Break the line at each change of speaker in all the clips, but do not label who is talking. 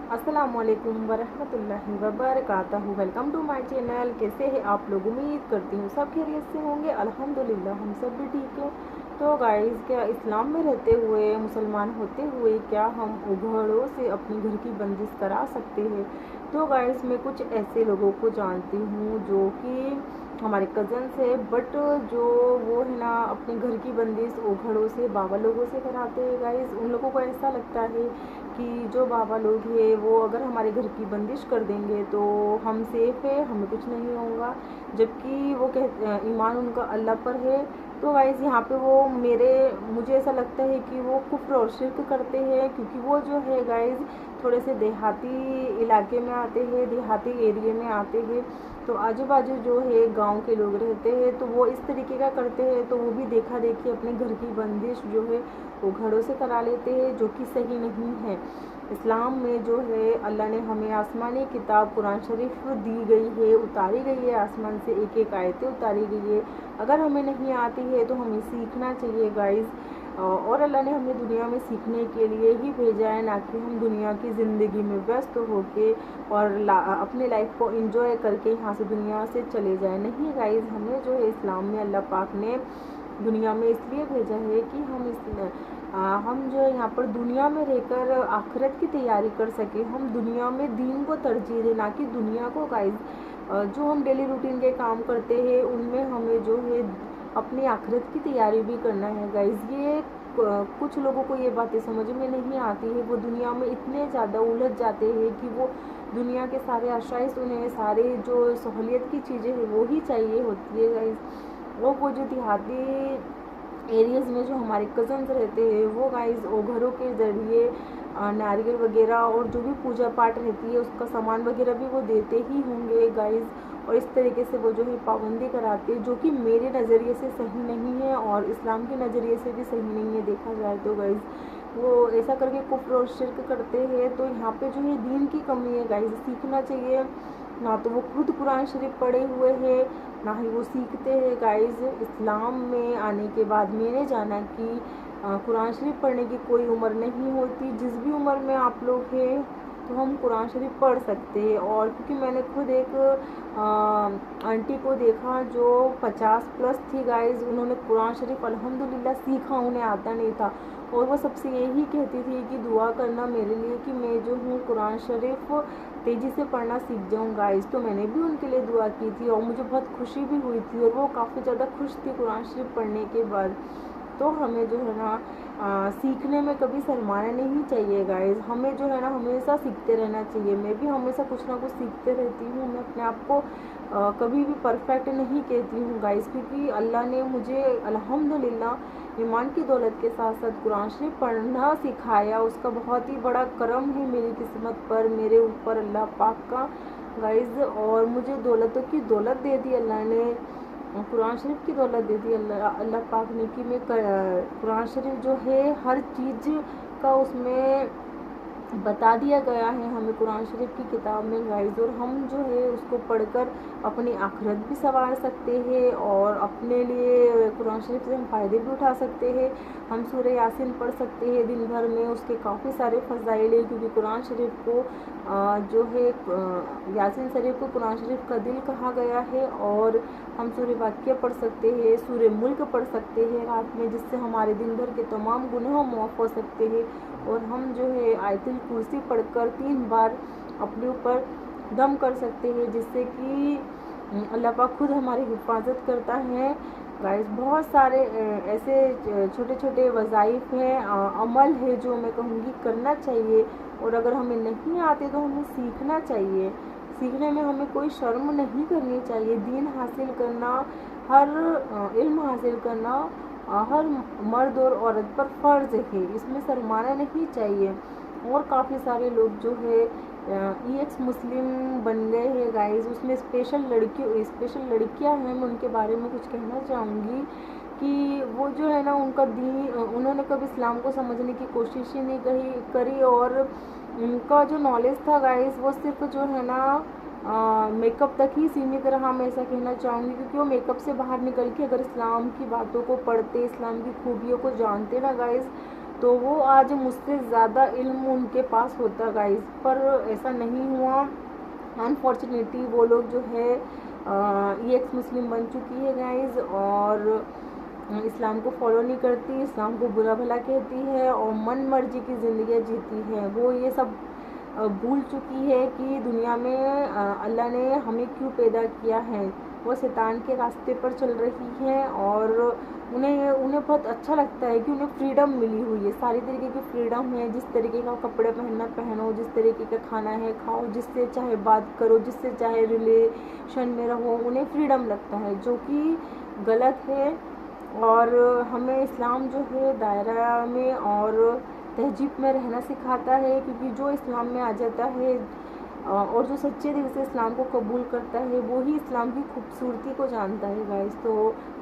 अस्सलामुअलैकुम वरहमतुल्लाहि वबरकातुहू। Welcome to my channel. कैसे हैं आप लोग? उम्मीद करती हूँ सब खैरियत से होंगे। अल्हम्दुलिल्लाह हम सब भी ठीक हैं। तो गाइस, क्या इस्लाम में रहते हुए, मुसलमान होते हुए, क्या हम उघड़ों से अपने घर की बंदिश करा सकते हैं? तो गाइस, मैं कुछ ऐसे लोगों को जानती हूँ जो कि हमारे कज़न्स है, बट जो वो है ना अपने घर की बंदिश उघड़ों से, बाबा लोगों से कराते हैं। गाइस, उन लोगों को ऐसा लगता है कि जो बाबा लोग हैं वो अगर हमारे घर की बंदिश कर देंगे तो हम सेफ़ है, हमें कुछ नहीं होगा, जबकि वो ईमान उनका अल्लाह पर है। तो गाइस, यहाँ पे वो मुझे ऐसा लगता है कि वो कुफ्र और शिर्क करते हैं, क्योंकि वो जो है गाइस थोड़े से देहाती इलाके में आते हैं, देहाती एरिया में आते हैं। तो आजू बाजू जो है गांव के लोग रहते हैं, तो वो इस तरीके का करते हैं, तो वो भी देखा देखी अपने घर की बंदिश जो है वो घरों से करा लेते हैं, जो कि सही नहीं है। इस्लाम में जो है अल्लाह ने हमें आसमानी किताब कुरान शरीफ दी गई है, उतारी गई है, आसमान से एक एक आयतें उतारी गई है। अगर हमें नहीं आती है तो हमें सीखना चाहिए गाइस। और अल्लाह ने हमें दुनिया में सीखने के लिए ही भेजा है, ना कि हम दुनिया की ज़िंदगी में व्यस्त होके और अपने लाइफ को एंजॉय करके यहाँ से दुनिया से चले जाए। नहीं गाइस, हमें जो है इस्लाम में अल्लाह पाक ने दुनिया में इसलिए भेजा है कि हम जो है यहाँ पर दुनिया में रहकर आखिरत की तैयारी कर सके। हम दुनिया में दीन को तरजीह दें, ना कि दुनिया को। गाइस, जो हम डेली रूटीन के काम करते हैं उनमें हमें जो है अपनी आखिरत की तैयारी भी करना है। गाइस, ये कुछ लोगों को ये बातें समझ में नहीं आती है। वो दुनिया में इतने ज़्यादा उलझ जाते हैं कि वो दुनिया के सारे आशाइश, उन्हें सारे जो सहूलियत की चीज़ें हैं वो ही चाहिए होती है। गाइस, वो जो देहाती एरियाज़ में जो हमारे कज़न्स रहते हैं वो गाइस वो घरों के ज़रिए नारियल वगैरह और जो भी पूजा पाठ रहती है उसका सामान वगैरह भी वो देते ही होंगे गाइस। और इस तरीके से वो जो है पाबंदी कराते हैं, जो कि मेरे नज़रिए से सही नहीं है और इस्लाम के नज़रिए से भी सही नहीं है देखा जाए तो। गाइस, वो ऐसा करके कुफ्र और शिर्क करते हैं। तो यहाँ पे जो है दीन की कमी है गाइस, सीखना चाहिए। ना तो वो खुद कुरान शरीफ पढ़े हुए हैं, ना ही वो सीखते हैं। गाइस, इस्लाम में आने के बाद मैंने जाना कि कुरान शरीफ पढ़ने की कोई उम्र नहीं होती। जिस भी उम्र में आप लोग हैं तो हम कुरान शरीफ पढ़ सकते हैं। और क्योंकि मैंने खुद एक आंटी को देखा जो 50 प्लस थी गाइस, उन्होंने कुरान शरीफ अल्हम्दुलिल्लाह सीखा, उन्हें आता नहीं था। और वो सबसे यही कहती थी कि दुआ करना मेरे लिए कि मैं जो हूँ कुरान शरीफ तेज़ी से पढ़ना सीख जाऊँ। गाइस, तो मैंने भी उनके लिए दुआ की थी और मुझे बहुत खुशी भी हुई थी और वो काफ़ी ज़्यादा खुश थी कुरान शरीफ पढ़ने के बाद। तो हमें जो है ना सीखने में कभी शर्माना नहीं चाहिए। गाइस, हमें जो है ना हमेशा सीखते रहना चाहिए। मैं भी हमेशा कुछ ना कुछ सीखते रहती हूँ। मैं अपने आप को कभी भी परफेक्ट नहीं कहती हूँ गाइस, क्योंकि अल्लाह ने मुझे अल्हम्दुलिल्लाह ईमान की दौलत के साथ साथ कुरान शरीफ पढ़ना सिखाया। उसका बहुत ही बड़ा करम है मेरी किस्मत पर, मेरे ऊपर अल्लाह पाक का। गाइस, और मुझे दौलतों की दौलत दे दी अल्लाह ने, कुरान शरीफ की दौलत दे दी अल्लाह पाक ने, कि मैं कुरान शरीफ जो है हर चीज़ का उसमें बता दिया गया है हमें कुरान शरीफ की किताब में। गाइस, और हम जो है उसको पढ़कर अपनी आखिरत भी संवार सकते हैं और अपने लिए कुरान शरीफ से हम फ़ायदे भी उठा सकते हैं। हम सूरह यासीन पढ़ सकते हैं दिन भर में, उसके काफ़ी सारे फ़ज़ाइल हैं, क्योंकि कुरान शरीफ को जो है यासीन शरीफ को कुरान शरीफ का दिल कहा गया है। और हम सूरह वाक़िया पढ़ सकते हैं, सूरह मुल्क पढ़ सकते हैं रात में, जिससे हमारे दिन भर के तमाम गुनाह माफ़ हो सकते हैं। और हम जो है आयतुल कुर्सी पढ़कर 3 बार अपने ऊपर दम कर सकते हैं, जिससे कि अल्लाह पाक खुद हमारी हिफाजत करता है। गाइस, बहुत सारे ऐसे छोटे छोटे वज़ाइफ हैं, अमल है जो मैं कहूँगी करना चाहिए। और अगर हमें नहीं आते तो हमें सीखना चाहिए। सीखने में हमें कोई शर्म नहीं करनी चाहिए। दीन हासिल करना, हर इल्म हासिल करना हर मर्द और औरत पर फ़र्ज़ है, इसमें शर्माना नहीं चाहिए। और काफ़ी सारे लोग जो है EX मुस्लिम बन गए हैं गाइस, उसमें स्पेशल लड़कियां हैं। मैं उनके बारे में कुछ कहना चाहूँगी कि वो जो है ना उनका दीन, उन्होंने कभी इस्लाम को समझने की कोशिश ही नहीं करी। और उनका जो नॉलेज था गाइस वो सिर्फ जो है ना मेकअप तक ही सीमित रहा, मैं ऐसा कहना चाहूँगी। क्योंकि वो मेकअप से बाहर निकल के अगर इस्लाम की बातों को पढ़ते, इस्लाम की खूबियों को जानते ना गाइस, तो वो आज मुझसे ज़्यादा इल्म उनके पास होता गाइस, पर ऐसा नहीं हुआ। अनफॉर्चुनेटली वो लोग जो है ये एक्स मुस्लिम बन चुकी है गाइस, और इस्लाम को फॉलो नहीं करती, इस्लाम को बुरा भला कहती है और मन मर्जी की ज़िंदगी जीती है। वो ये सब भूल चुकी है कि दुनिया में अल्लाह ने हमें क्यों पैदा किया है। वो शैतान के रास्ते पर चल रही है और उन्हें उन्हें बहुत अच्छा लगता है कि उन्हें फ्रीडम मिली हुई है, सारी तरीके की फ्रीडम है। जिस तरीके का कपड़े पहनना पहनो, जिस तरीके का खाना है खाओ, जिससे चाहे बात करो, जिससे चाहे रिलेशन में रहो, उन्हें फ्रीडम लगता है, जो कि गलत है। और हमें इस्लाम जो है दायरा में और तहजीब में रहना सिखाता है, क्योंकि जो इस्लाम में आ जाता है और जो सच्चे दिल से इस्लाम को कबूल करता है वो ही इस्लाम की खूबसूरती को जानता है गाइस। तो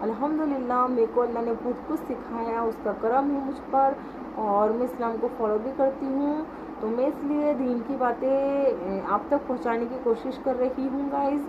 अल्हम्दुलिल्लाह मेरे को अल्लाह ने बहुत कुछ सिखाया, उसका करम है मुझ पर, और मैं इस्लाम को फॉलो भी करती हूँ। तो मैं इसलिए दीन की बातें आप तक पहुँचाने की कोशिश कर रही हूँ गाइस,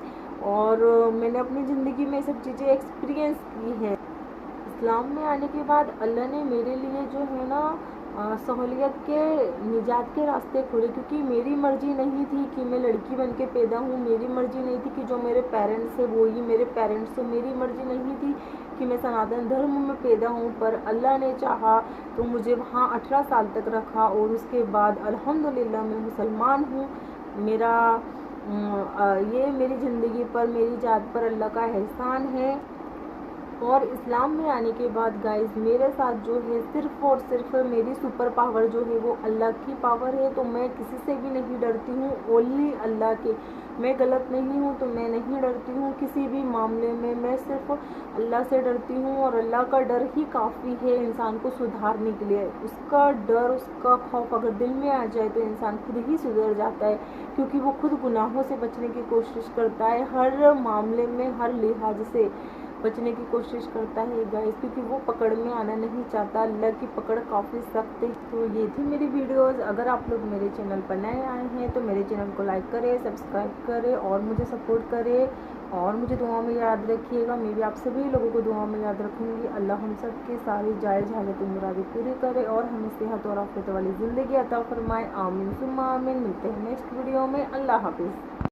और मैंने अपनी ज़िंदगी में सब चीज़ें एक्सपीरियंस की है। इस्लाम में आने के बाद अल्लाह ने मेरे लिए जो है ना सहूलियत के निजात के रास्ते खोले, क्योंकि मेरी मर्ज़ी नहीं थी कि मैं लड़की बन के पैदा हूँ, मेरी मर्ज़ी नहीं थी कि जो मेरे पेरेंट्स हैं वो ही मेरे पेरेंट्स हो, मेरी मर्ज़ी नहीं थी कि मैं सनातन धर्म में पैदा हूँ। पर अल्लाह ने चाहा तो मुझे वहाँ 18 साल तक रखा, और उसके बाद अल्हम्दुलिल्लाह मैं मुसलमान हूँ। मेरा ये मेरी ज़िंदगी पर, मेरी जात पर अल्लाह का एहसान है। और इस्लाम में आने के बाद गाइस मेरे साथ जो है सिर्फ़ और सिर्फ मेरी सुपर पावर जो है वो अल्लाह की पावर है। तो मैं किसी से भी नहीं डरती हूँ, ओनली अल्लाह के। मैं गलत नहीं हूँ तो मैं नहीं डरती हूँ किसी भी मामले में, मैं सिर्फ अल्लाह से डरती हूँ। और अल्लाह का डर ही काफ़ी है इंसान को सुधारने के लिए। उसका डर, उसका खौफ अगर दिल में आ जाए तो इंसान खुद ही सुधर जाता है, क्योंकि वो खुद गुनाहों से बचने की कोशिश करता है, हर मामले में हर लिहाज से बचने की कोशिश करता है गाइस, क्योंकि वो पकड़ में आना नहीं चाहता। अल्लाह की पकड़ काफ़ी सख्त है। तो ये थी मेरी वीडियोस। अगर आप लोग मेरे चैनल पर नए आए हैं तो मेरे चैनल को लाइक करें, सब्सक्राइब करें और मुझे सपोर्ट करें, और मुझे दुआ में याद रखिएगा। मैं भी आप सभी लोगों को दुआ में याद रखूँगी। अल्लाह हम सब की सारी जायज़ हालत मुरादें पूरी करे और हमें सेहत और आफियत वाली ज़िंदगी अता फरमाए। आमीन सुम्मा आमीन। मिलते हैं नेक्स्ट वीडियो में। अल्लाह हाफिज़।